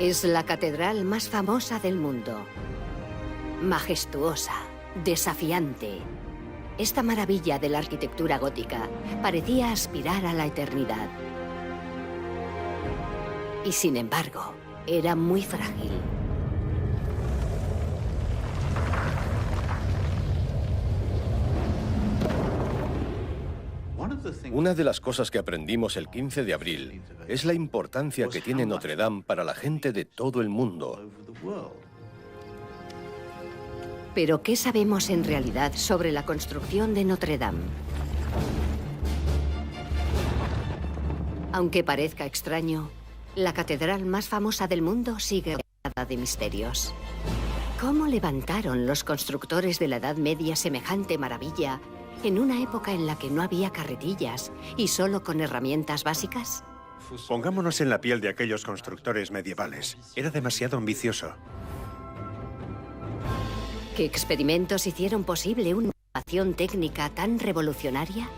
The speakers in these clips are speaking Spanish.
Es la catedral más famosa del mundo. Majestuosa, desafiante. Esta maravilla de la arquitectura gótica parecía aspirar a la eternidad. Y sin embargo, era muy frágil. Una de las cosas que aprendimos el 15 de abril es la importancia que tiene Notre Dame para la gente de todo el mundo. Pero, ¿qué sabemos en realidad sobre la construcción de Notre Dame? Aunque parezca extraño, la catedral más famosa del mundo sigue rodeada de misterios. ¿Cómo levantaron los constructores de la Edad Media semejante maravilla en una época en la que no había carretillas y solo con herramientas básicas? Pongámonos en la piel de aquellos constructores medievales. Era demasiado ambicioso. ¿Qué experimentos hicieron posible una innovación técnica tan revolucionaria?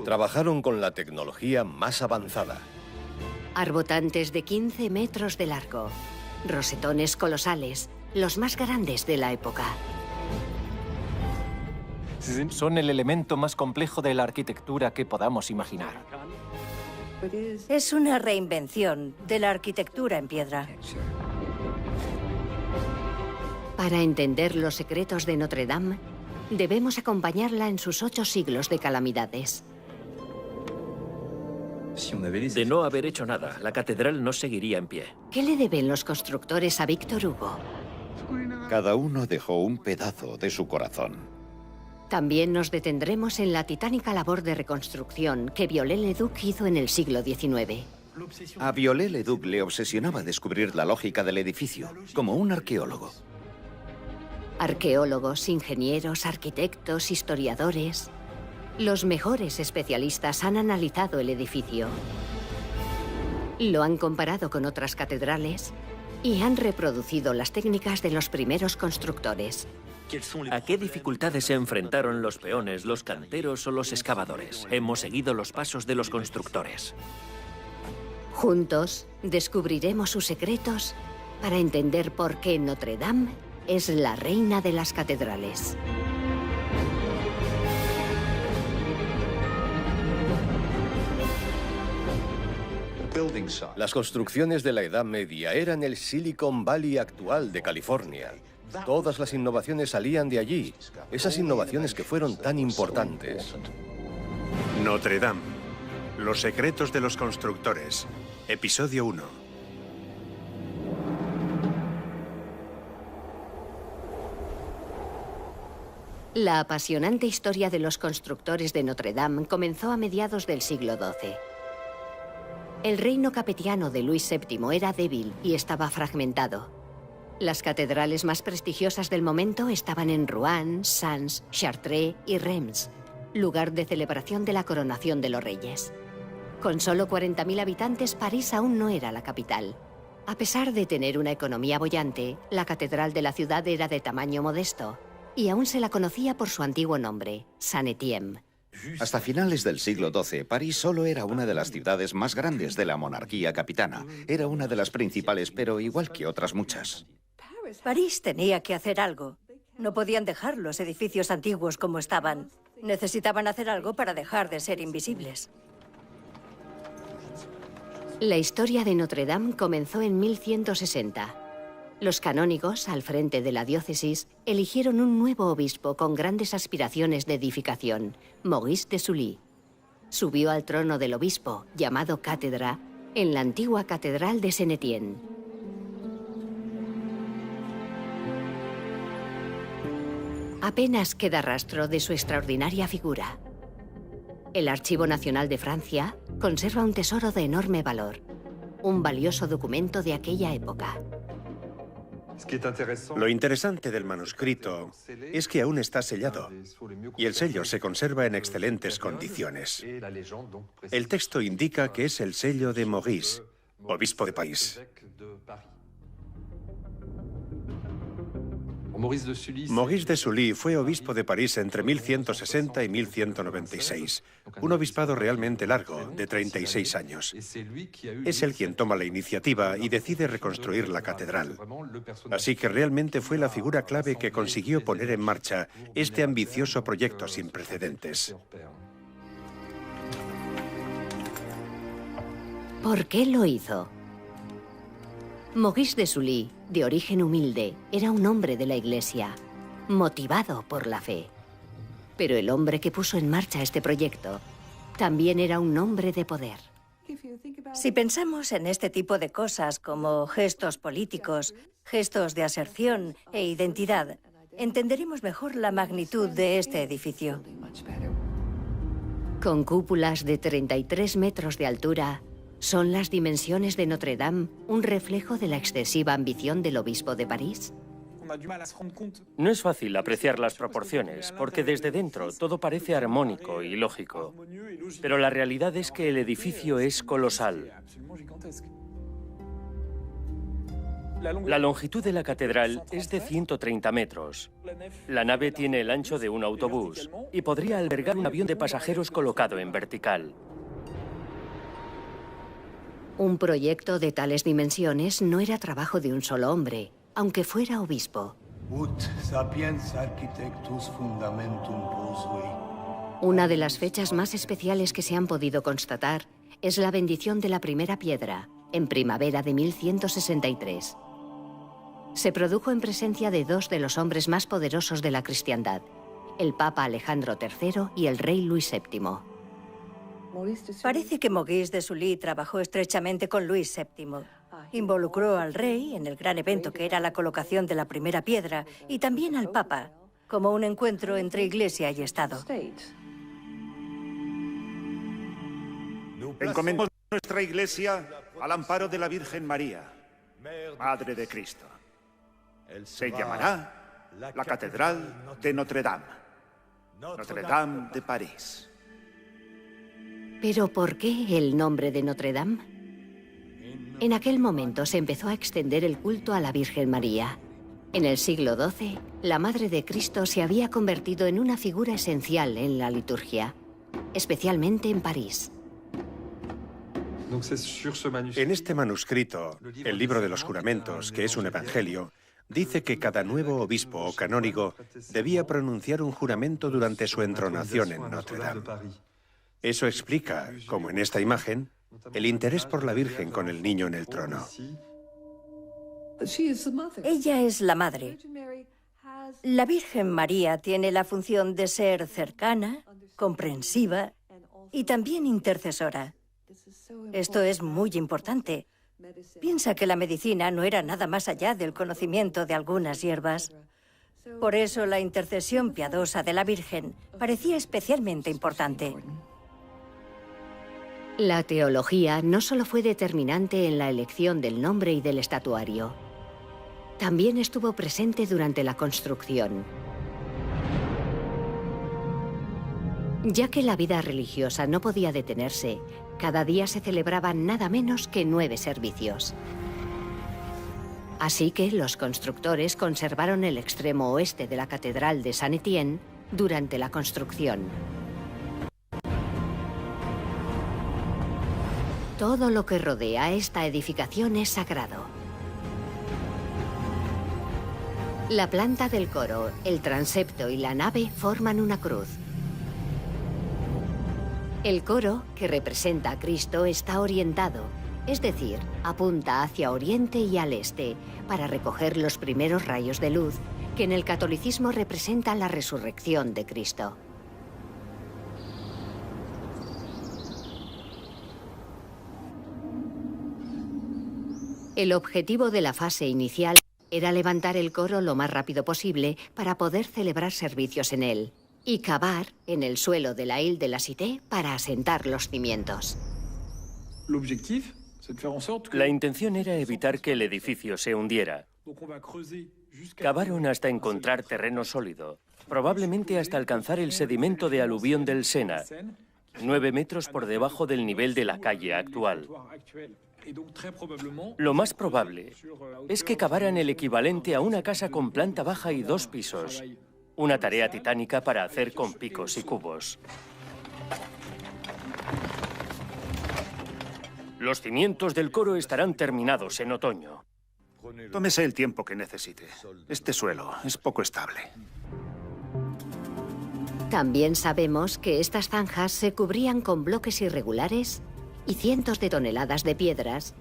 Trabajaron con la tecnología más avanzada. Arbotantes de 15 metros de largo, rosetones colosales, los más grandes de la época. Son el elemento más complejo de la arquitectura que podamos imaginar. Es una reinvención de la arquitectura en piedra. Para entender los secretos de Notre Dame, debemos acompañarla en sus 8 siglos de calamidades. De no haber hecho nada, la catedral no seguiría en pie. ¿Qué le deben los constructores a Víctor Hugo? Cada uno dejó un pedazo de su corazón. También nos detendremos en la titánica labor de reconstrucción que Viollet-le-Duc hizo en el siglo XIX. A Viollet-le-Duc le obsesionaba descubrir la lógica del edificio, como un arqueólogo. Arqueólogos, ingenieros, arquitectos, historiadores... Los mejores especialistas han analizado el edificio. Lo han comparado con otras catedrales y han reproducido las técnicas de los primeros constructores. ¿A qué dificultades se enfrentaron los peones, los canteros o los excavadores? Hemos seguido los pasos de los constructores. Juntos descubriremos sus secretos para entender por qué Notre Dame es la reina de las catedrales. Las construcciones de la Edad Media eran el Silicon Valley actual de California. Todas las innovaciones salían de allí, esas innovaciones que fueron tan importantes. Notre Dame. Los secretos de los constructores. Episodio 1. La apasionante historia de los constructores de Notre Dame comenzó a mediados del siglo XII. El reino capetiano de Luis VII era débil y estaba fragmentado. Las catedrales más prestigiosas del momento estaban en Rouen, Sens, Chartres y Reims, lugar de celebración de la coronación de los reyes. Con solo 40.000 habitantes, París aún no era la capital. A pesar de tener una economía boyante, la catedral de la ciudad era de tamaño modesto y aún se la conocía por su antiguo nombre, Saint-Étienne. Hasta finales del siglo XII, París solo era una de las ciudades más grandes de la monarquía capitana. Era una de las principales, pero igual que otras muchas. París tenía que hacer algo. No podían dejar los edificios antiguos como estaban. Necesitaban hacer algo para dejar de ser invisibles. La historia de Notre Dame comenzó en 1160. Los canónigos, al frente de la diócesis, eligieron un nuevo obispo con grandes aspiraciones de edificación, Maurice de Sully. Subió al trono del obispo, llamado cátedra, en la antigua catedral de Saint-Étienne. Apenas queda rastro de su extraordinaria figura. El Archivo Nacional de Francia conserva un tesoro de enorme valor, un valioso documento de aquella época. Lo interesante del manuscrito es que aún está sellado y el sello se conserva en excelentes condiciones. El texto indica que es el sello de Maurice, obispo de París. Maurice de Sully fue obispo de París entre 1160 y 1196, un obispado realmente largo, de 36 años. Es él quien toma la iniciativa y decide reconstruir la catedral. Así que realmente fue la figura clave que consiguió poner en marcha este ambicioso proyecto sin precedentes. ¿Por qué lo hizo? Maurice de Sully, de origen humilde, era un hombre de la Iglesia, motivado por la fe. Pero el hombre que puso en marcha este proyecto también era un hombre de poder. Si pensamos en este tipo de cosas como gestos políticos, gestos de aserción e identidad, entenderemos mejor la magnitud de este edificio. Con cúpulas de 33 metros de altura, ¿son las dimensiones de Notre Dame un reflejo de la excesiva ambición del obispo de París? No es fácil apreciar las proporciones, porque desde dentro todo parece armónico y lógico. Pero la realidad es que el edificio es colosal. La longitud de la catedral es de 130 metros. La nave tiene el ancho de un autobús y podría albergar un avión de pasajeros colocado en vertical. Un proyecto de tales dimensiones no era trabajo de un solo hombre, aunque fuera obispo. Una de las fechas más especiales que se han podido constatar es la bendición de la primera piedra, en primavera de 1163. Se produjo en presencia de dos de los hombres más poderosos de la cristiandad, el Papa Alejandro III y el rey Luis VII. Parece que Maurice de Sully trabajó estrechamente con Luis VII. Involucró al rey en el gran evento que era la colocación de la primera piedra y también al Papa, como un encuentro entre Iglesia y Estado. Encomendamos nuestra Iglesia al amparo de la Virgen María, Madre de Cristo. Se llamará la Catedral de Notre Dame, Notre Dame de París. ¿Pero por qué el nombre de Notre Dame? En aquel momento se empezó a extender el culto a la Virgen María. En el siglo XII, la Madre de Cristo se había convertido en una figura esencial en la liturgia, especialmente en París. En este manuscrito, el libro de los juramentos, que es un evangelio, dice que cada nuevo obispo o canónigo debía pronunciar un juramento durante su entronación en Notre Dame. Eso explica, como en esta imagen, el interés por la Virgen con el niño en el trono. Ella es la madre. La Virgen María tiene la función de ser cercana, comprensiva y también intercesora. Esto es muy importante. Piensa que la medicina no era nada más allá del conocimiento de algunas hierbas. Por eso la intercesión piadosa de la Virgen parecía especialmente importante. La teología no solo fue determinante en la elección del nombre y del estatuario, también estuvo presente durante la construcción. Ya que la vida religiosa no podía detenerse, cada día se celebraban nada menos que 9 servicios. Así que los constructores conservaron el extremo oeste de la Catedral de Saint-Étienne durante la construcción. Todo lo que rodea esta edificación es sagrado. La planta del coro, el transepto y la nave forman una cruz. El coro, que representa a Cristo, está orientado, es decir, apunta hacia Oriente y al Este, para recoger los primeros rayos de luz, que en el catolicismo representan la resurrección de Cristo. El objetivo de la fase inicial era levantar el coro lo más rápido posible para poder celebrar servicios en él y cavar en el suelo de la Ile de la Cité para asentar los cimientos. La intención era evitar que el edificio se hundiera. Cavaron hasta encontrar terreno sólido, probablemente hasta alcanzar el sedimento de aluvión del Sena, 9 metros por debajo del nivel de la calle actual. Lo más probable es que cavaran el equivalente a una casa con planta baja y 2 pisos. Una tarea titánica para hacer con picos y cubos. Los cimientos del coro estarán terminados en otoño. Tómese el tiempo que necesite. Este suelo es poco estable. También sabemos que estas zanjas se cubrían con bloques irregulares y cientos de toneladas de piedras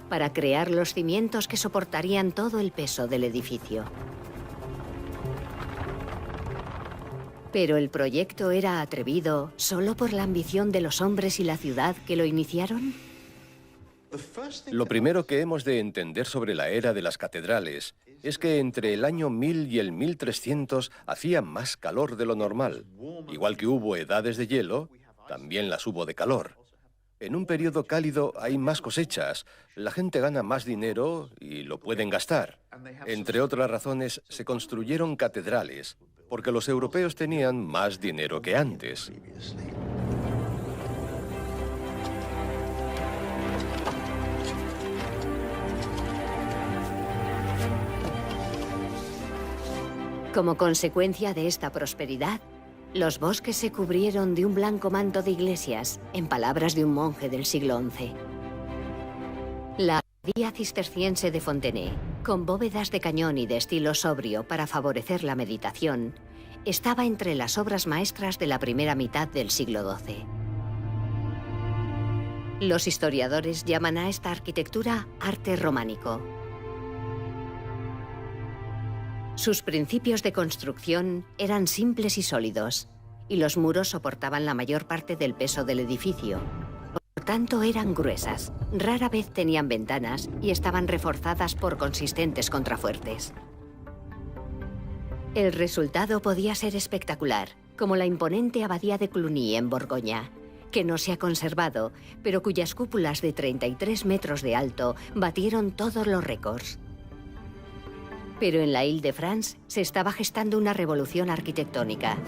para crear los cimientos que soportarían todo el peso del edificio. ¿Pero el proyecto era atrevido solo por la ambición de los hombres y la ciudad que lo iniciaron? Lo primero que hemos de entender sobre la era de las catedrales es que entre el año 1000 y el 1300 hacía más calor de lo normal. Igual que hubo edades de hielo, también las hubo de calor. En un periodo cálido hay más cosechas, la gente gana más dinero y lo pueden gastar. Entre otras razones, se construyeron catedrales, porque los europeos tenían más dinero que antes. Como consecuencia de esta prosperidad, los bosques se cubrieron de un blanco manto de iglesias, en palabras de un monje del siglo XI. La abadía cisterciense de Fontenay, con bóvedas de cañón y de estilo sobrio para favorecer la meditación, estaba entre las obras maestras de la primera mitad del siglo XII. Los historiadores llaman a esta arquitectura arte románico. Sus principios de construcción eran simples y sólidos, y los muros soportaban la mayor parte del peso del edificio. Por tanto, eran gruesas, rara vez tenían ventanas y estaban reforzadas por consistentes contrafuertes. El resultado podía ser espectacular, como la imponente abadía de Cluny en Borgoña, que no se ha conservado, pero cuyas cúpulas de 33 metros de alto batieron todos los récords. Pero en la Île-de-France se estaba gestando una revolución arquitectónica.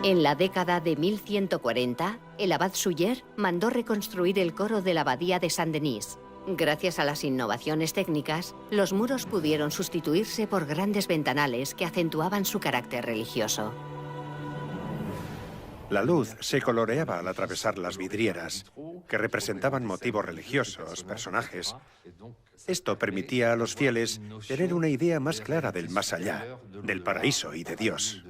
En la década de 1140, el abad Suger mandó reconstruir el coro de la abadía de Saint-Denis. Gracias a las innovaciones técnicas, los muros pudieron sustituirse por grandes ventanales que acentuaban su carácter religioso. La luz se coloreaba al atravesar las vidrieras, que representaban motivos religiosos, personajes. Esto permitía a los fieles tener una idea más clara del más allá, del paraíso y de Dios.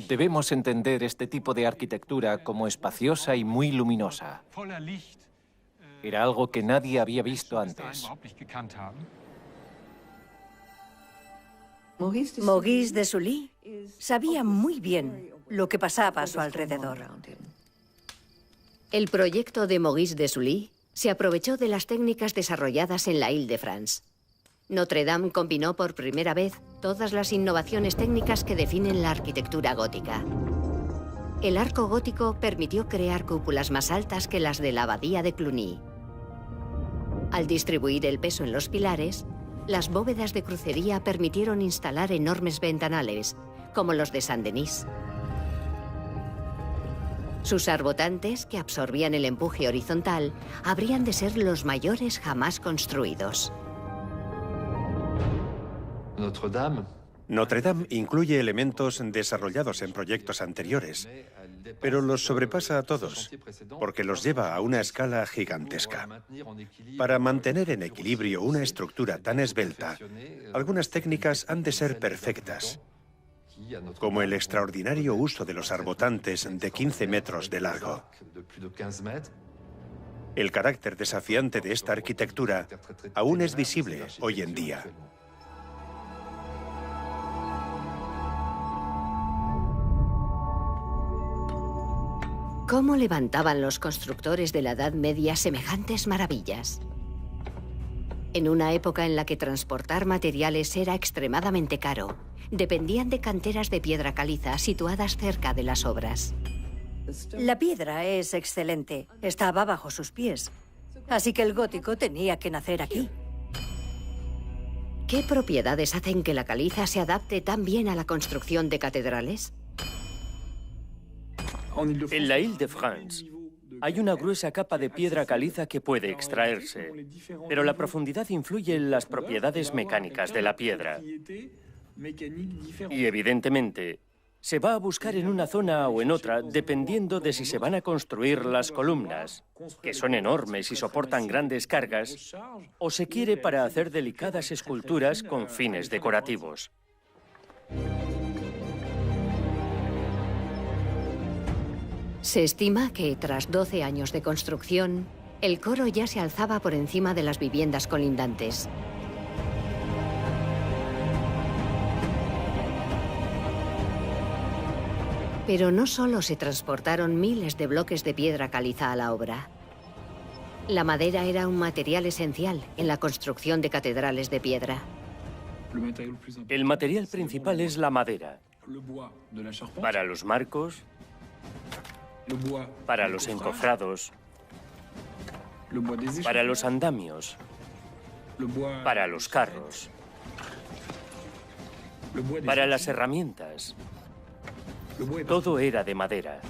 Debemos entender este tipo de arquitectura como espaciosa y muy luminosa. Era algo que nadie había visto antes. Maurice de Sully sabía muy bien lo que pasaba a su alrededor. El proyecto de Maurice de Sully se aprovechó de las técnicas desarrolladas en la Île-de-France. Notre Dame combinó por primera vez todas las innovaciones técnicas que definen la arquitectura gótica. El arco gótico permitió crear cúpulas más altas que las de la abadía de Cluny. Al distribuir el peso en los pilares, las bóvedas de crucería permitieron instalar enormes ventanales, como los de Saint-Denis. Sus arbotantes, que absorbían el empuje horizontal, habrían de ser los mayores jamás construidos. Notre Dame incluye elementos desarrollados en proyectos anteriores, pero los sobrepasa a todos, porque los lleva a una escala gigantesca. Para mantener en equilibrio una estructura tan esbelta, algunas técnicas han de ser perfectas, como el extraordinario uso de los arbotantes de 15 metros de largo. El carácter desafiante de esta arquitectura aún es visible hoy en día. ¿Cómo levantaban los constructores de la Edad Media semejantes maravillas? En una época en la que transportar materiales era extremadamente caro, dependían de canteras de piedra caliza situadas cerca de las obras. La piedra es excelente, estaba bajo sus pies, así que el gótico tenía que nacer aquí. ¿Qué propiedades hacen que la caliza se adapte tan bien a la construcción de catedrales? En la Île-de-France hay una gruesa capa de piedra caliza que puede extraerse, pero la profundidad influye en las propiedades mecánicas de la piedra. Y evidentemente, se va a buscar en una zona o en otra dependiendo de si se van a construir las columnas, que son enormes y soportan grandes cargas, o se quiere para hacer delicadas esculturas con fines decorativos. Se estima que, tras 12 años de construcción, el coro ya se alzaba por encima de las viviendas colindantes. Pero no solo se transportaron miles de bloques de piedra caliza a la obra. La madera era un material esencial en la construcción de catedrales de piedra. El material principal es la madera. Para los marcos, para los encofrados, para los andamios, para los carros, para las herramientas. Todo era de madera.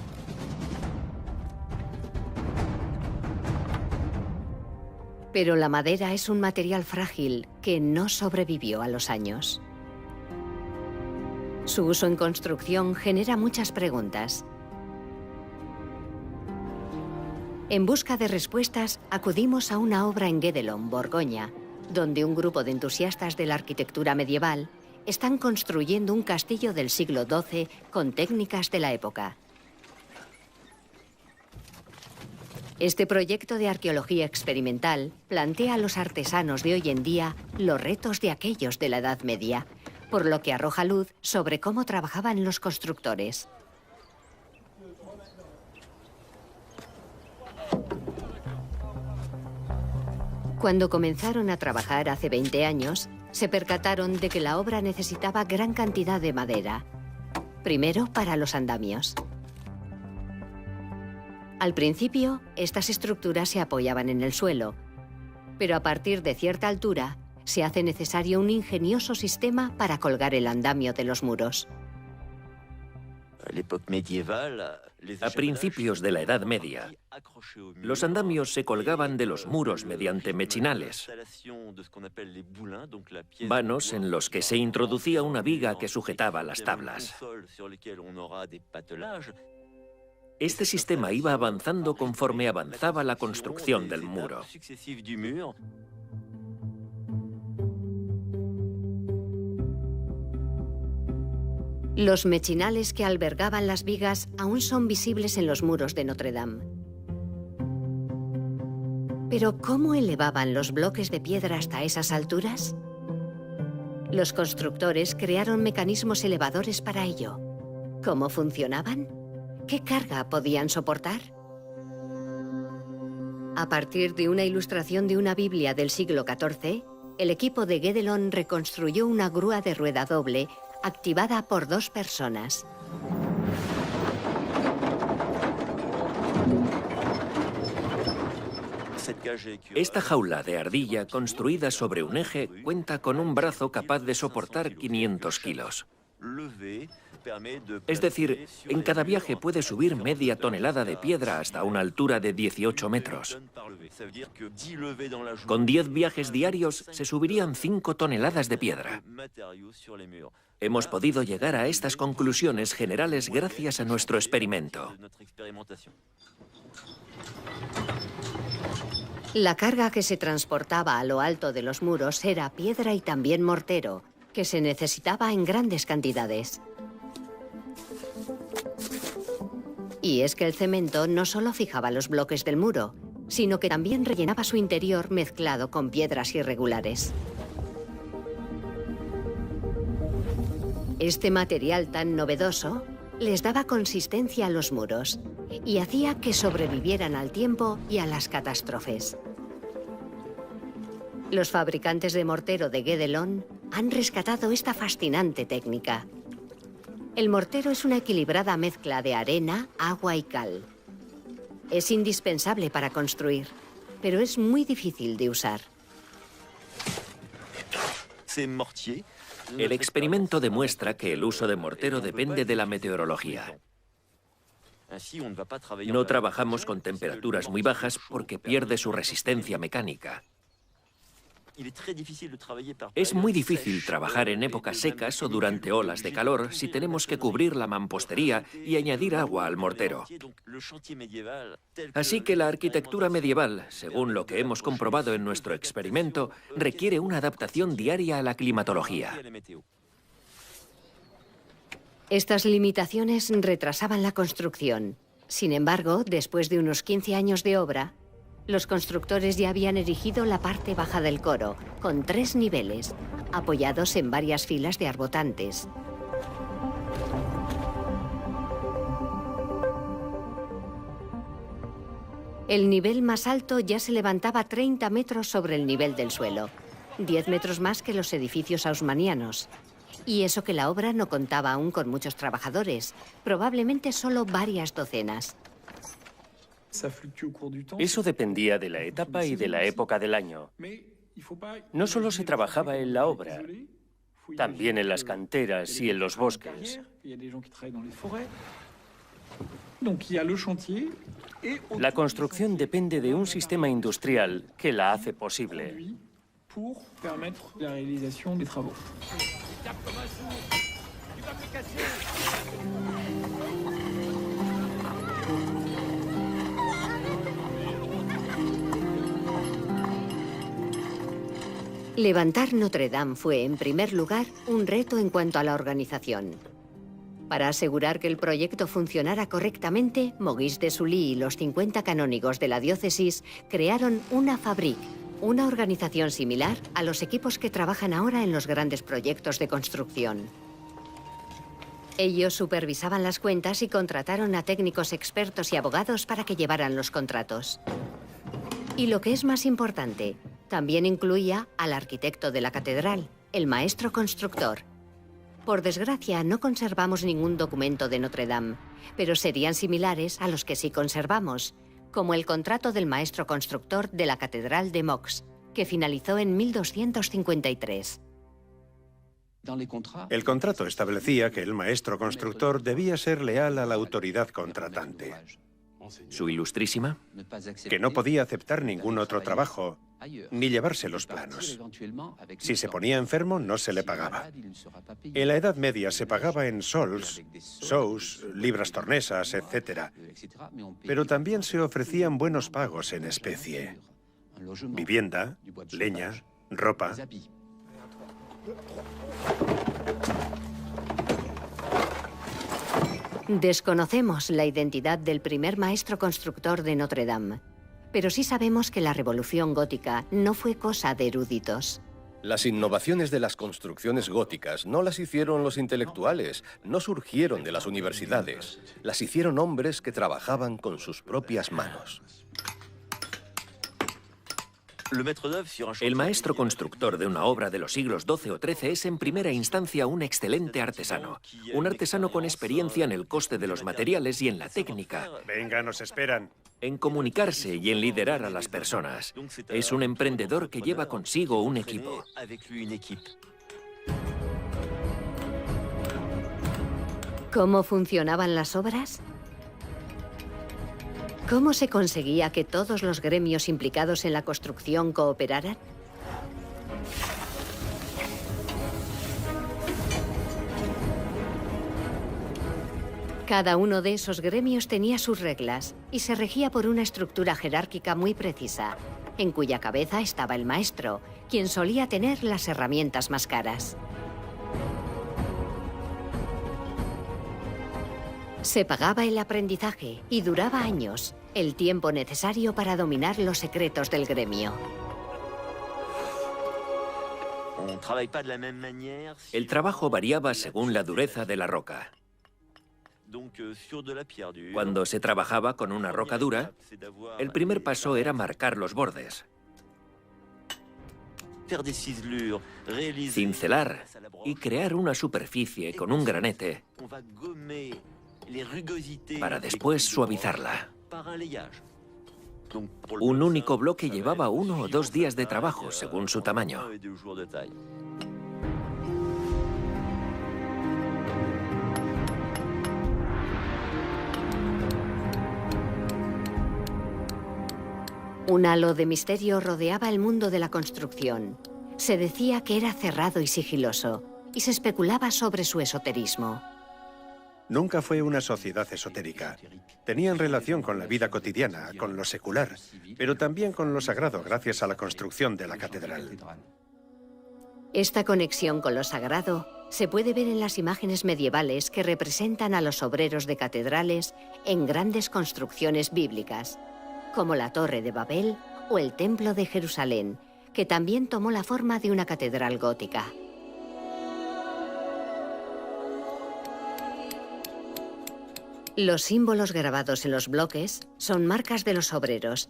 Pero la madera es un material frágil que no sobrevivió a los años. Su uso en construcción genera muchas preguntas. En busca de respuestas, acudimos a una obra en Guédelon, Borgoña, donde un grupo de entusiastas de la arquitectura medieval están construyendo un castillo del siglo XII con técnicas de la época. Este proyecto de arqueología experimental plantea a los artesanos de hoy en día los retos de aquellos de la Edad Media, por lo que arroja luz sobre cómo trabajaban los constructores. Cuando comenzaron a trabajar hace 20 años, se percataron de que la obra necesitaba gran cantidad de madera. Primero, para los andamios. Al principio, estas estructuras se apoyaban en el suelo, pero a partir de cierta altura, se hace necesario un ingenioso sistema para colgar el andamio de los muros. A principios de la Edad Media, los andamios se colgaban de los muros mediante mechinales, vanos en los que se introducía una viga que sujetaba las tablas. Este sistema iba avanzando conforme avanzaba la construcción del muro. Los mechinales que albergaban las vigas aún son visibles en los muros de Notre Dame. Pero ¿cómo elevaban los bloques de piedra hasta esas alturas? Los constructores crearon mecanismos elevadores para ello. ¿Cómo funcionaban? ¿Qué carga podían soportar? A partir de una ilustración de una Biblia del siglo XIV, el equipo de Guédelon reconstruyó una grúa de rueda doble activada por 2 personas. Esta jaula de ardilla construida sobre un eje cuenta con un brazo capaz de soportar 500 kilos. Es decir, en cada viaje puede subir media tonelada de piedra hasta una altura de 18 metros. Con 10 viajes diarios se subirían 5 toneladas de piedra. Hemos podido llegar a estas conclusiones generales gracias a nuestro experimento. La carga que se transportaba a lo alto de los muros era piedra y también mortero, que se necesitaba en grandes cantidades. Y es que el cemento no solo fijaba los bloques del muro, sino que también rellenaba su interior mezclado con piedras irregulares. Este material tan novedoso les daba consistencia a los muros y hacía que sobrevivieran al tiempo y a las catástrofes. Los fabricantes de mortero de Guédelon han rescatado esta fascinante técnica. El mortero es una equilibrada mezcla de arena, agua y cal. Es indispensable para construir, pero es muy difícil de usar. El experimento demuestra que el uso de mortero depende de la meteorología. No trabajamos con temperaturas muy bajas porque pierde su resistencia mecánica. Es muy difícil trabajar en épocas secas o durante olas de calor si tenemos que cubrir la mampostería y añadir agua al mortero. Así que la arquitectura medieval, según lo que hemos comprobado en nuestro experimento, requiere una adaptación diaria a la climatología. Estas limitaciones retrasaban la construcción. Sin embargo, después de unos 15 años de obra, los constructores ya habían erigido la parte baja del coro, con 3 niveles, apoyados en varias filas de arbotantes. El nivel más alto ya se levantaba 30 metros sobre el nivel del suelo, 10 metros más que los edificios haussmannianos. Y eso que la obra no contaba aún con muchos trabajadores, probablemente solo varias docenas. Eso dependía de la etapa y de la época del año. No solo se trabajaba en la obra, también en las canteras y en los bosques. La construcción depende de un sistema industrial que la hace posible. Levantar Notre Dame fue, en primer lugar, un reto en cuanto a la organización. Para asegurar que el proyecto funcionara correctamente, Maurice de Sully y los 50 canónigos de la diócesis crearon una fabrique, una organización similar a los equipos que trabajan ahora en los grandes proyectos de construcción. Ellos supervisaban las cuentas y contrataron a técnicos expertos y abogados para que llevaran los contratos. Y lo que es más importante, también incluía al arquitecto de la catedral, el maestro constructor. Por desgracia, no conservamos ningún documento de Notre Dame, pero serían similares a los que sí conservamos, como el contrato del maestro constructor de la catedral de Meaux, que finalizó en 1253. El contrato establecía que el maestro constructor debía ser leal a la autoridad contratante. Su ilustrísima, que no podía aceptar ningún otro trabajo, ni llevarse los planos. Si se ponía enfermo, no se le pagaba. En la Edad Media se pagaba en sols, sous, libras tornesas, etc. Pero también se ofrecían buenos pagos en especie. Vivienda, leña, ropa. Desconocemos la identidad del primer maestro constructor de Notre Dame, pero sí sabemos que la revolución gótica no fue cosa de eruditos. Las innovaciones de las construcciones góticas no las hicieron los intelectuales, no surgieron de las universidades. Las hicieron hombres que trabajaban con sus propias manos. El maestro constructor de una obra de los siglos XII o XIII es en primera instancia un excelente artesano. Un artesano con experiencia en el coste de los materiales y en la técnica. Venga, nos esperan. En comunicarse y en liderar a las personas. Es un emprendedor que lleva consigo un equipo. ¿Cómo funcionaban las obras? ¿Cómo se conseguía que todos los gremios implicados en la construcción cooperaran? Cada uno de esos gremios tenía sus reglas y se regía por una estructura jerárquica muy precisa, en cuya cabeza estaba el maestro, quien solía tener las herramientas más caras. Se pagaba el aprendizaje y duraba años, el tiempo necesario para dominar los secretos del gremio. El trabajo variaba según la dureza de la roca. Cuando se trabajaba con una roca dura, el primer paso era marcar los bordes, cincelar y crear una superficie con un granete para después suavizarla. Un único bloque llevaba 1 o 2 días de trabajo, según su tamaño. Un halo de misterio rodeaba el mundo de la construcción. Se decía que era cerrado y sigiloso, y se especulaba sobre su esoterismo. Nunca fue una sociedad esotérica. Tenían relación con la vida cotidiana, con lo secular, pero también con lo sagrado gracias a la construcción de la catedral. Esta conexión con lo sagrado se puede ver en las imágenes medievales que representan a los obreros de catedrales en grandes construcciones bíblicas, como la Torre de Babel o el Templo de Jerusalén, que también tomó la forma de una catedral gótica. Los símbolos grabados en los bloques son marcas de los obreros,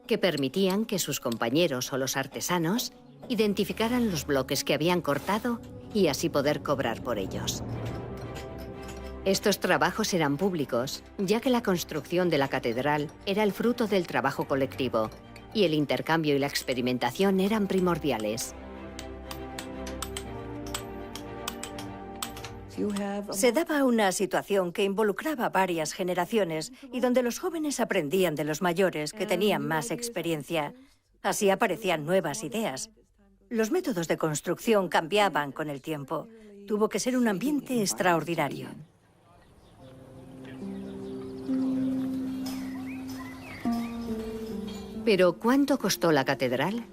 que permitían que sus compañeros o los artesanos identificaran los bloques que habían cortado y así poder cobrar por ellos. Estos trabajos eran públicos, ya que la construcción de la catedral era el fruto del trabajo colectivo, y el intercambio y la experimentación eran primordiales. Se daba una situación que involucraba varias generaciones y donde los jóvenes aprendían de los mayores que tenían más experiencia. Así aparecían nuevas ideas. Los métodos de construcción cambiaban con el tiempo. Tuvo que ser un ambiente extraordinario. ¿Pero cuánto costó la catedral?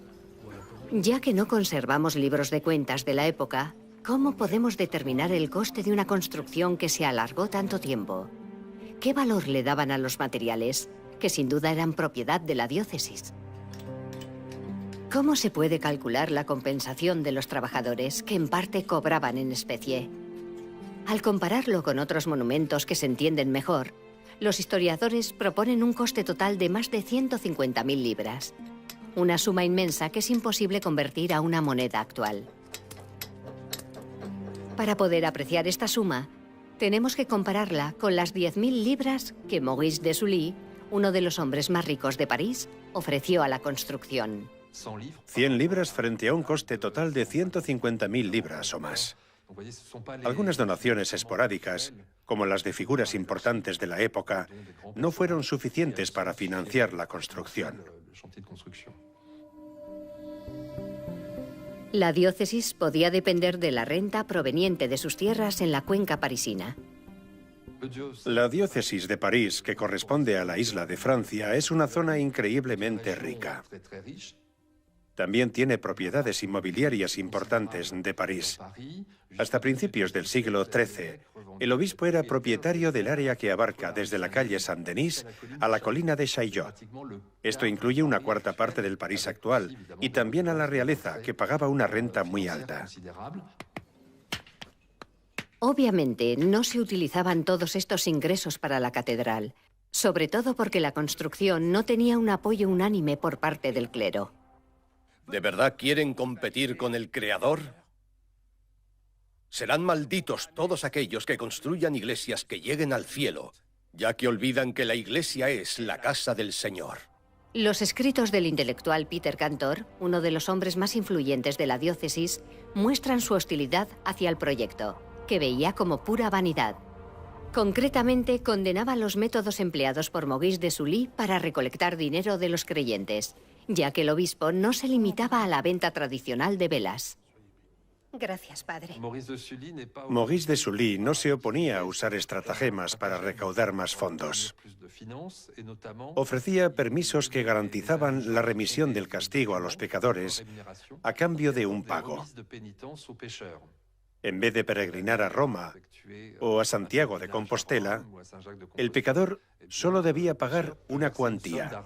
Ya que no conservamos libros de cuentas de la época, ¿cómo podemos determinar el coste de una construcción que se alargó tanto tiempo? ¿Qué valor le daban a los materiales, que sin duda eran propiedad de la diócesis? ¿Cómo se puede calcular la compensación de los trabajadores que en parte cobraban en especie? Al compararlo con otros monumentos que se entienden mejor, los historiadores proponen un coste total de más de 150.000 libras, una suma inmensa que es imposible convertir a una moneda actual. Para poder apreciar esta suma, tenemos que compararla con las 10.000 libras que Maurice de Sully, uno de los hombres más ricos de París, ofreció a la construcción. 100 libras frente a un coste total de 150.000 libras o más. Algunas donaciones esporádicas, como las de figuras importantes de la época, no fueron suficientes para financiar la construcción. La diócesis podía depender de la renta proveniente de sus tierras en la cuenca parisina. La diócesis de París, que corresponde a la isla de Francia, es una zona increíblemente rica. También tiene propiedades inmobiliarias importantes de París. Hasta principios del siglo XIII, el obispo era propietario del área que abarca desde la calle Saint-Denis a la colina de Chaillot. Esto incluye una cuarta parte del París actual y también a la realeza, que pagaba una renta muy alta. Obviamente, no se utilizaban todos estos ingresos para la catedral, sobre todo porque la construcción no tenía un apoyo unánime por parte del clero. ¿De verdad quieren competir con el Creador? Serán malditos todos aquellos que construyan iglesias que lleguen al cielo, ya que olvidan que la iglesia es la casa del Señor. Los escritos del intelectual Peter Cantor, uno de los hombres más influyentes de la diócesis, muestran su hostilidad hacia el proyecto, que veía como pura vanidad. Concretamente, condenaba los métodos empleados por Maurice de Sully para recolectar dinero de los creyentes, ya que el obispo no se limitaba a la venta tradicional de velas. Gracias, padre. Maurice de Sully no se oponía a usar estratagemas para recaudar más fondos. Ofrecía permisos que garantizaban la remisión del castigo a los pecadores a cambio de un pago. En vez de peregrinar a Roma o a Santiago de Compostela, el pecador solo debía pagar una cuantía.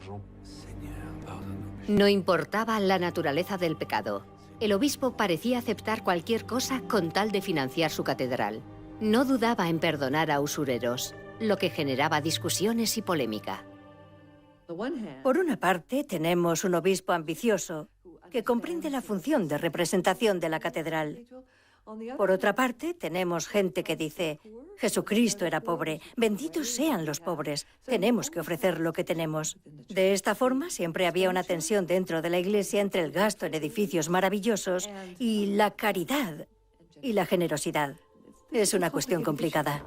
No importaba la naturaleza del pecado. El obispo parecía aceptar cualquier cosa con tal de financiar su catedral. No dudaba en perdonar a usureros, lo que generaba discusiones y polémica. Por una parte, tenemos un obispo ambicioso que comprende la función de representación de la catedral. Por otra parte, tenemos gente que dice: Jesucristo era pobre, benditos sean los pobres, tenemos que ofrecer lo que tenemos. De esta forma, siempre había una tensión dentro de la Iglesia entre el gasto en edificios maravillosos y la caridad y la generosidad. Es una cuestión complicada.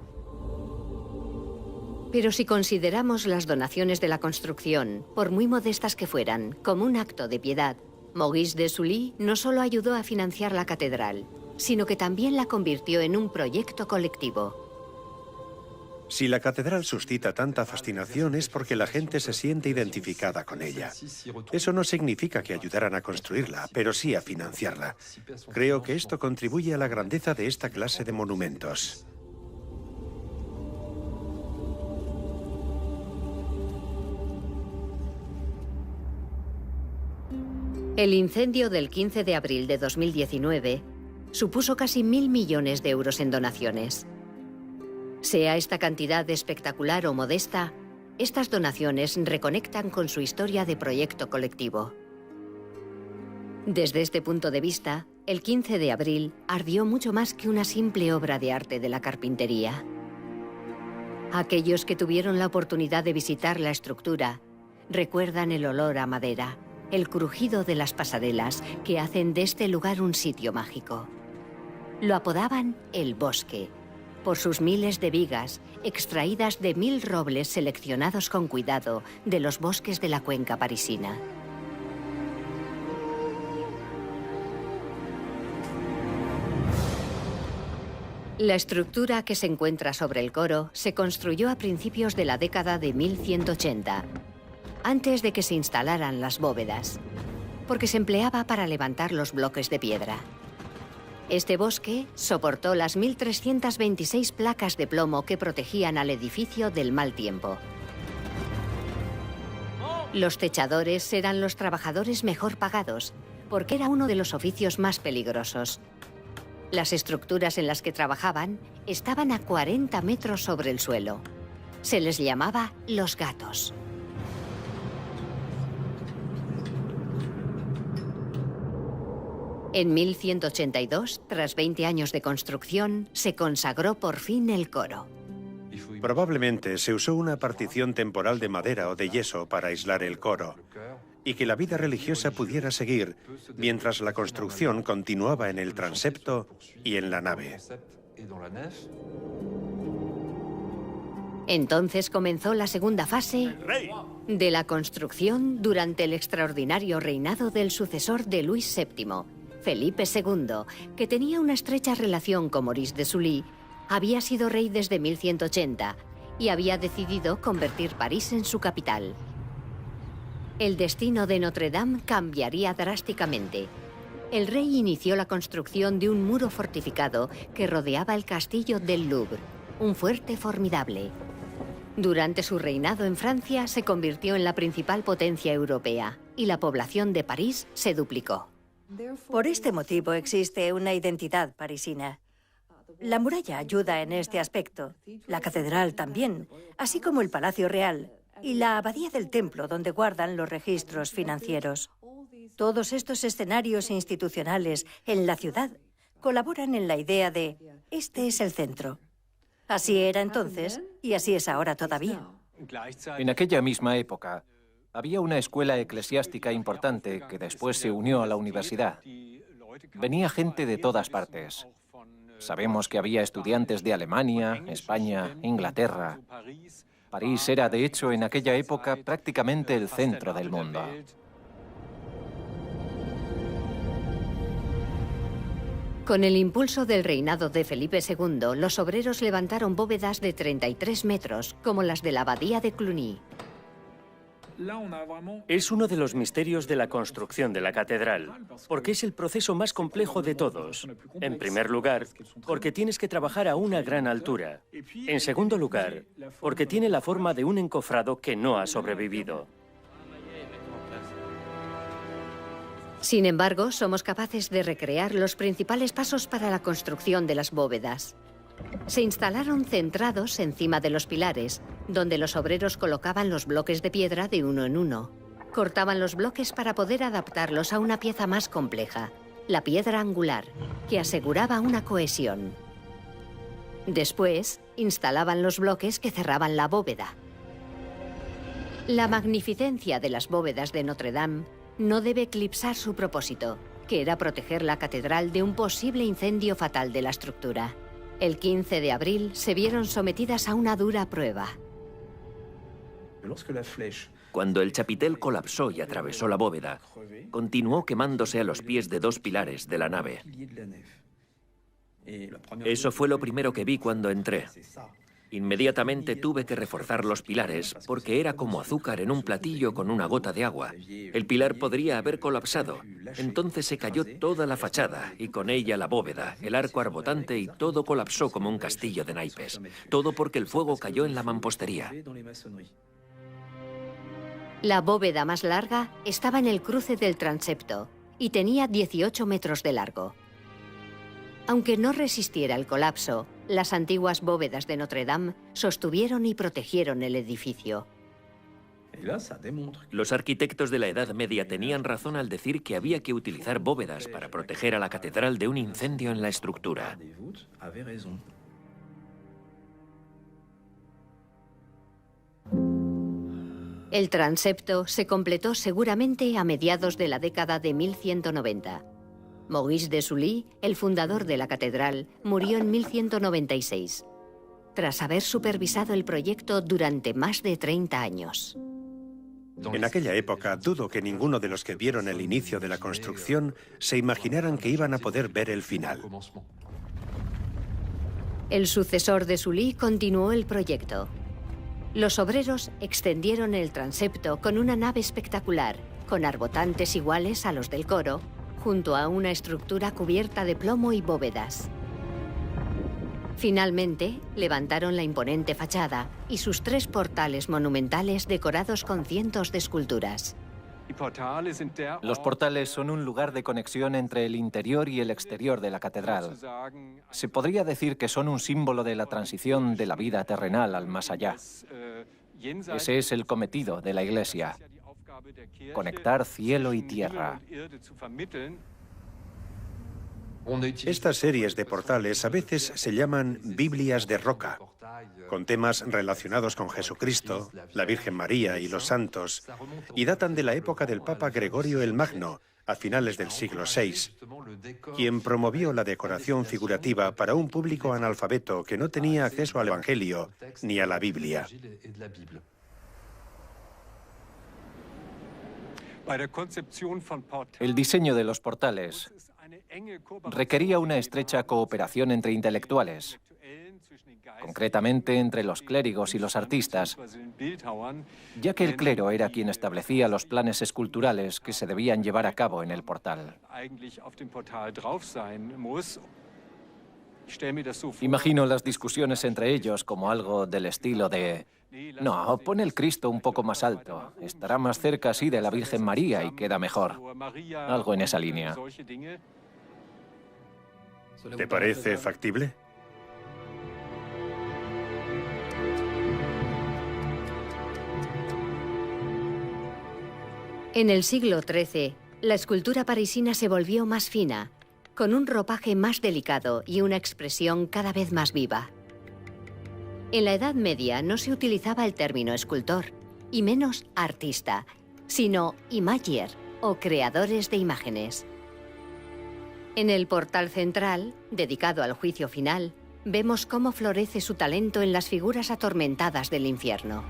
Pero si consideramos las donaciones de la construcción, por muy modestas que fueran, como un acto de piedad, Maurice de Sully no solo ayudó a financiar la catedral, sino que también la convirtió en un proyecto colectivo. Si la catedral suscita tanta fascinación es porque la gente se siente identificada con ella. Eso no significa que ayudaran a construirla, pero sí a financiarla. Creo que esto contribuye a la grandeza de esta clase de monumentos. El incendio del 15 de abril de 2019 supuso casi 1.000 millones de euros en donaciones. Sea esta cantidad espectacular o modesta, estas donaciones reconectan con su historia de proyecto colectivo. Desde este punto de vista, el 15 de abril ardió mucho más que una simple obra de arte de la carpintería. Aquellos que tuvieron la oportunidad de visitar la estructura recuerdan el olor a madera, el crujido de las pasarelas que hacen de este lugar un sitio mágico. Lo apodaban el Bosque, por sus miles de vigas extraídas de 1000 robles seleccionados con cuidado de los bosques de la cuenca parisina. La estructura que se encuentra sobre el coro se construyó a principios de la década de 1180, antes de que se instalaran las bóvedas, porque se empleaba para levantar los bloques de piedra. Este bosque soportó las 1.326 placas de plomo que protegían al edificio del mal tiempo. Los techadores eran los trabajadores mejor pagados, porque era uno de los oficios más peligrosos. Las estructuras en las que trabajaban estaban a 40 metros sobre el suelo. Se les llamaba los gatos. En 1182, tras 20 años de construcción, se consagró por fin el coro. Probablemente se usó una partición temporal de madera o de yeso para aislar el coro, y que la vida religiosa pudiera seguir mientras la construcción continuaba en el transepto y en la nave. Entonces comenzó la segunda fase de la construcción durante el extraordinario reinado del sucesor de Luis VII, Felipe II, que tenía una estrecha relación con Maurice de Sully, había sido rey desde 1180 y había decidido convertir París en su capital. El destino de Notre Dame cambiaría drásticamente. El rey inició la construcción de un muro fortificado que rodeaba el castillo del Louvre, un fuerte formidable. Durante su reinado en Francia se convirtió en la principal potencia europea y la población de París se duplicó. Por este motivo existe una identidad parisina. La muralla ayuda en este aspecto, la catedral también, así como el Palacio Real y la abadía del templo donde guardan los registros financieros. Todos estos escenarios institucionales en la ciudad colaboran en la idea de este es el centro. Así era entonces y así es ahora todavía. En aquella misma época, había una escuela eclesiástica importante que después se unió a la universidad. Venía gente de todas partes. Sabemos que había estudiantes de Alemania, España, Inglaterra. París era, de hecho, en aquella época prácticamente el centro del mundo. Con el impulso del reinado de Felipe II, los obreros levantaron bóvedas de 33 metros, como las de la abadía de Cluny. Es uno de los misterios de la construcción de la catedral, porque es el proceso más complejo de todos. En primer lugar, porque tienes que trabajar a una gran altura. En segundo lugar, porque tiene la forma de un encofrado que no ha sobrevivido. Sin embargo, somos capaces de recrear los principales pasos para la construcción de las bóvedas. Se instalaron centrados encima de los pilares, donde los obreros colocaban los bloques de piedra de uno en uno. Cortaban los bloques para poder adaptarlos a una pieza más compleja, la piedra angular, que aseguraba una cohesión. Después, instalaban los bloques que cerraban la bóveda. La magnificencia de las bóvedas de Notre Dame no debe eclipsar su propósito, que era proteger la catedral de un posible incendio fatal de la estructura. El 15 de abril se vieron sometidas a una dura prueba. Cuando el chapitel colapsó y atravesó la bóveda, continuó quemándose a los pies de 2 pilares de la nave. Eso fue lo primero que vi cuando entré. Inmediatamente tuve que reforzar los pilares porque era como azúcar en un platillo con una gota de agua. El pilar podría haber colapsado. Entonces se cayó toda la fachada y con ella la bóveda, el arco arbotante y todo colapsó como un castillo de naipes. Todo porque el fuego cayó en la mampostería. La bóveda más larga estaba en el cruce del transepto y tenía 18 metros de largo. Aunque no resistiera el colapso, las antiguas bóvedas de Notre Dame sostuvieron y protegieron el edificio. Los arquitectos de la Edad Media tenían razón al decir que había que utilizar bóvedas para proteger a la catedral de un incendio en la estructura. El transepto se completó seguramente a mediados de la década de 1190. Maurice de Sully, el fundador de la catedral, murió en 1196, tras haber supervisado el proyecto durante más de 30 años. En aquella época, dudo que ninguno de los que vieron el inicio de la construcción se imaginaran que iban a poder ver el final. El sucesor de Sully continuó el proyecto. Los obreros extendieron el transepto con una nave espectacular, con arbotantes iguales a los del coro, junto a una estructura cubierta de plomo y bóvedas. Finalmente, levantaron la imponente fachada y sus 3 portales monumentales decorados con cientos de esculturas. Los portales son un lugar de conexión entre el interior y el exterior de la catedral. Se podría decir que son un símbolo de la transición de la vida terrenal al más allá. Ese es el cometido de la Iglesia: conectar cielo y tierra. Estas series de portales a veces se llaman Biblias de roca, con temas relacionados con Jesucristo, la Virgen María y los santos, y datan de la época del Papa Gregorio el Magno, a finales del siglo VI, quien promovió la decoración figurativa para un público analfabeto que no tenía acceso al Evangelio ni a la Biblia. El diseño de los portales requería una estrecha cooperación entre intelectuales, concretamente entre los clérigos y los artistas, ya que el clero era quien establecía los planes esculturales que se debían llevar a cabo en el portal. Imagino las discusiones entre ellos como algo del estilo de: no, pon el Cristo un poco más alto, estará más cerca así de la Virgen María y queda mejor. Algo en esa línea. ¿Te parece factible? En el siglo XIII, la escultura parisina se volvió más fina, con un ropaje más delicado y una expresión cada vez más viva. En la Edad Media no se utilizaba el término escultor, y menos artista, sino imagier, o creadores de imágenes. En el portal central, dedicado al juicio final, vemos cómo florece su talento en las figuras atormentadas del infierno.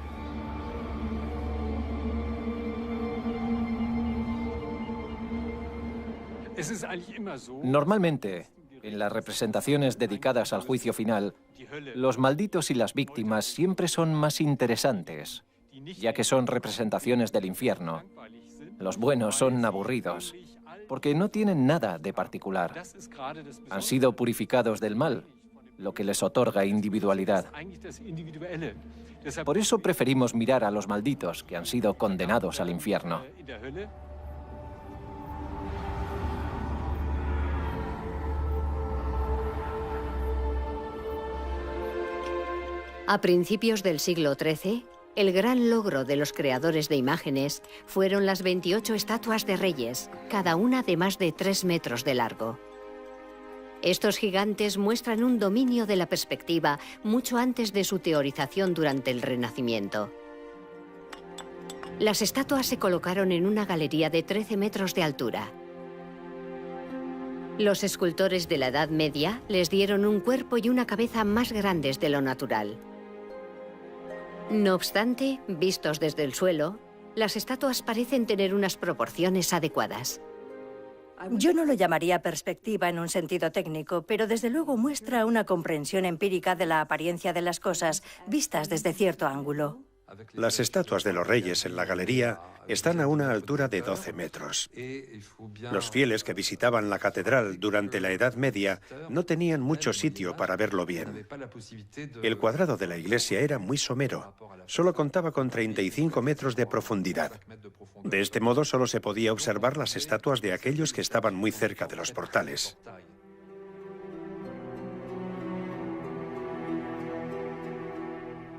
Normalmente, en las representaciones dedicadas al juicio final, los malditos y las víctimas siempre son más interesantes, ya que son representaciones del infierno. Los buenos son aburridos, porque no tienen nada de particular. Han sido purificados del mal, lo que les otorga individualidad. Por eso preferimos mirar a los malditos que han sido condenados al infierno. A principios del siglo XIII, el gran logro de los creadores de imágenes fueron las 28 estatuas de reyes, cada una de más de 3 metros de largo. Estos gigantes muestran un dominio de la perspectiva mucho antes de su teorización durante el Renacimiento. Las estatuas se colocaron en una galería de 13 metros de altura. Los escultores de la Edad Media les dieron un cuerpo y una cabeza más grandes de lo natural. No obstante, vistos desde el suelo, las estatuas parecen tener unas proporciones adecuadas. Yo no lo llamaría perspectiva en un sentido técnico, pero desde luego muestra una comprensión empírica de la apariencia de las cosas vistas desde cierto ángulo. Las estatuas de los reyes en la galería están a una altura de 12 metros. Los fieles que visitaban la catedral durante la Edad Media no tenían mucho sitio para verlo bien. El cuadrado de la iglesia era muy somero. Solo contaba con 35 metros de profundidad. De este modo solo se podía observar las estatuas de aquellos que estaban muy cerca de los portales.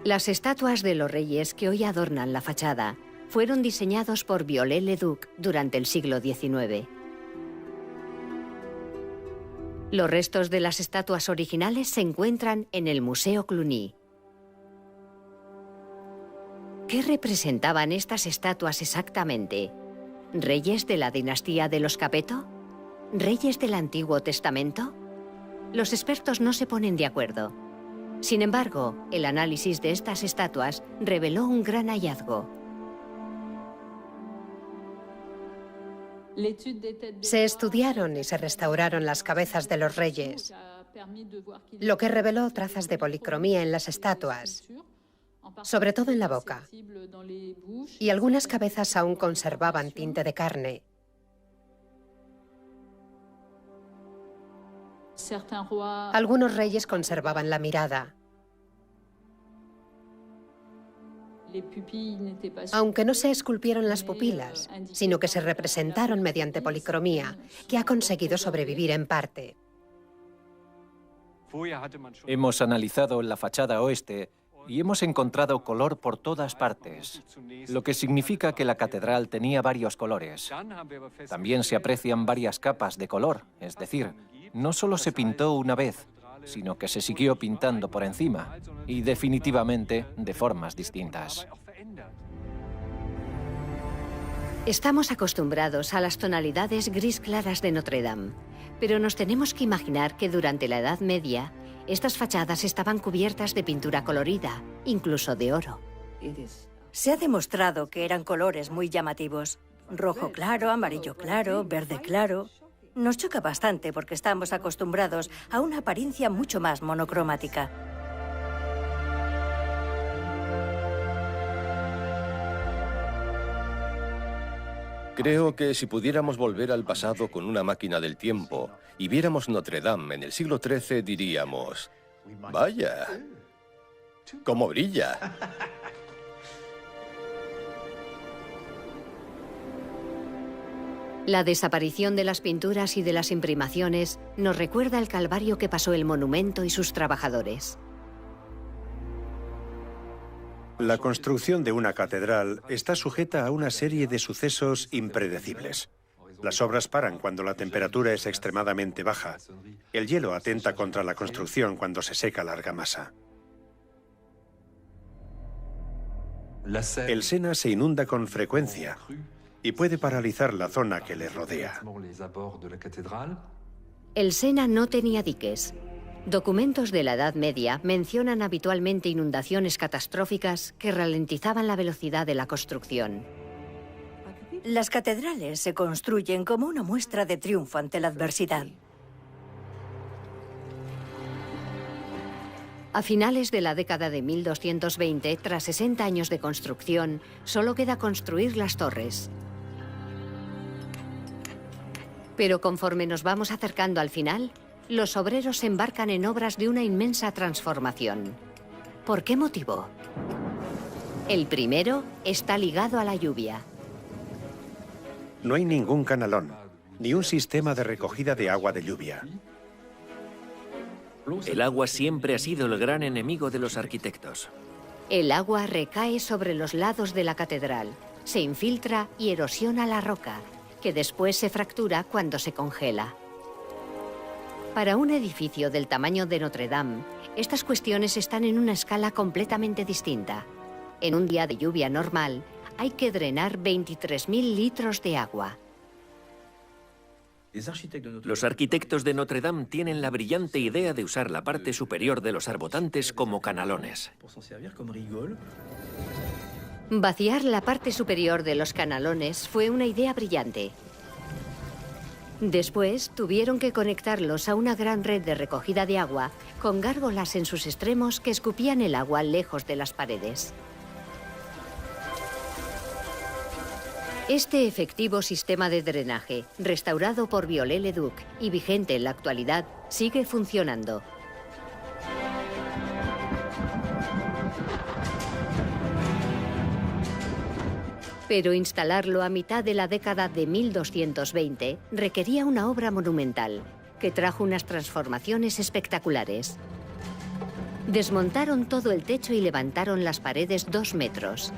Las estatuas de los reyes que hoy adornan la fachada fueron diseñados por Viollet-le-Duc durante el siglo XIX. Los restos de las estatuas originales se encuentran en el Museo Cluny. ¿Qué representaban estas estatuas exactamente? ¿Reyes de la dinastía de los Capeto? ¿Reyes del Antiguo Testamento? Los expertos no se ponen de acuerdo. Sin embargo, el análisis de estas estatuas reveló un gran hallazgo. Se estudiaron y se restauraron las cabezas de los reyes, lo que reveló trazas de policromía en las estatuas, sobre todo en la boca, y algunas cabezas aún conservaban tinte de carne. Algunos reyes conservaban la mirada. Aunque no se esculpieron las pupilas, sino que se representaron mediante policromía, que ha conseguido sobrevivir en parte. Hemos analizado la fachada oeste y hemos encontrado color por todas partes, lo que significa que la catedral tenía varios colores. También se aprecian varias capas de color, es decir, no solo se pintó una vez, sino que se siguió pintando por encima, y definitivamente de formas distintas. Estamos acostumbrados a las tonalidades gris claras de Notre Dame, pero nos tenemos que imaginar que durante la Edad Media, estas fachadas estaban cubiertas de pintura colorida, incluso de oro. Se ha demostrado que eran colores muy llamativos. Rojo claro, amarillo claro, verde claro. Nos choca bastante porque estamos acostumbrados a una apariencia mucho más monocromática. Creo que si pudiéramos volver al pasado con una máquina del tiempo y viéramos Notre Dame en el siglo XIII, diríamos: ¡vaya! ¡Cómo brilla! La desaparición de las pinturas y de las imprimaciones nos recuerda el calvario que pasó el monumento y sus trabajadores. La construcción de una catedral está sujeta a una serie de sucesos impredecibles. Las obras paran cuando la temperatura es extremadamente baja. El hielo atenta contra la construcción cuando se seca la argamasa. El Sena se inunda con frecuencia y puede paralizar la zona que le rodea. El Sena no tenía diques. Documentos de la Edad Media mencionan habitualmente inundaciones catastróficas que ralentizaban la velocidad de la construcción. Las catedrales se construyen como una muestra de triunfo ante la adversidad. A finales de la década de 1220, tras 60 años de construcción, solo queda construir las torres. Pero conforme nos vamos acercando al final, los obreros se embarcan en obras de una inmensa transformación. ¿Por qué motivo? El primero está ligado a la lluvia. No hay ningún canalón, ni un sistema de recogida de agua de lluvia. El agua siempre ha sido el gran enemigo de los arquitectos. El agua recae sobre los lados de la catedral, se infiltra y erosiona la roca, que después se fractura cuando se congela. Para un edificio del tamaño de Notre Dame, estas cuestiones están en una escala completamente distinta. En un día de lluvia normal, hay que drenar 23.000 litros de agua. Los arquitectos de Notre Dame tienen la brillante idea de usar la parte superior de los arbotantes como canalones. Vaciar la parte superior de los canalones fue una idea brillante. Después tuvieron que conectarlos a una gran red de recogida de agua con gárgolas en sus extremos que escupían el agua lejos de las paredes. Este efectivo sistema de drenaje, restaurado por Viollet-le-Duc y vigente en la actualidad, sigue funcionando. Pero instalarlo a mitad de la década de 1220 requería una obra monumental, que trajo unas transformaciones espectaculares. Desmontaron todo el techo y levantaron las paredes 2 metros.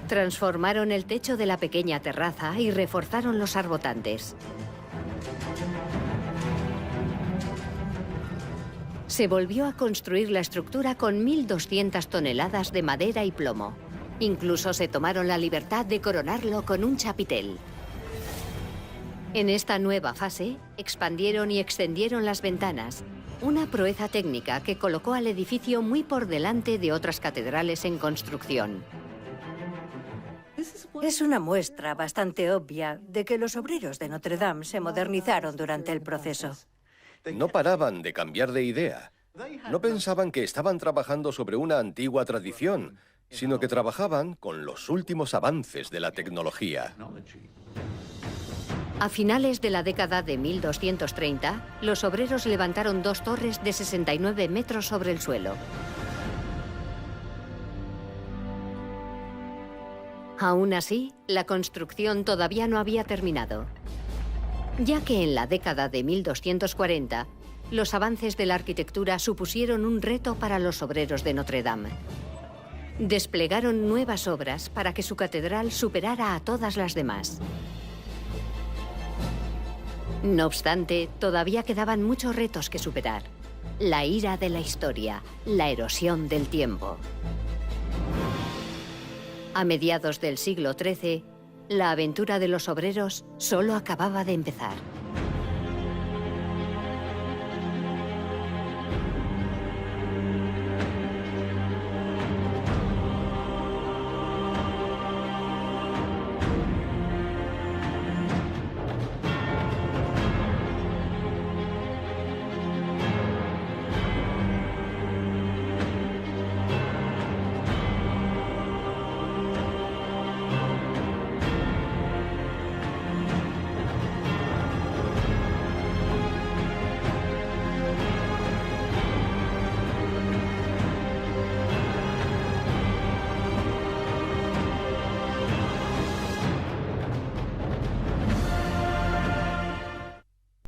Transformaron el techo de la pequeña terraza y reforzaron los arbotantes. Se volvió a construir la estructura con 1.200 toneladas de madera y plomo. Incluso se tomaron la libertad de coronarlo con un chapitel. En esta nueva fase, expandieron y extendieron las ventanas, una proeza técnica que colocó al edificio muy por delante de otras catedrales en construcción. Es una muestra bastante obvia de que los obreros de Notre Dame se modernizaron durante el proceso. No paraban de cambiar de idea. No pensaban que estaban trabajando sobre una antigua tradición, sino que trabajaban con los últimos avances de la tecnología. A finales de la década de 1230, los obreros levantaron 2 torres de 69 metros sobre el suelo. Aún así, la construcción todavía no había terminado, ya que en la década de 1240, los avances de la arquitectura supusieron un reto para los obreros de Notre Dame. Desplegaron nuevas obras para que su catedral superara a todas las demás. No obstante, todavía quedaban muchos retos que superar. La ira de la historia, la erosión del tiempo. A mediados del siglo XIII, la aventura de los obreros solo acababa de empezar.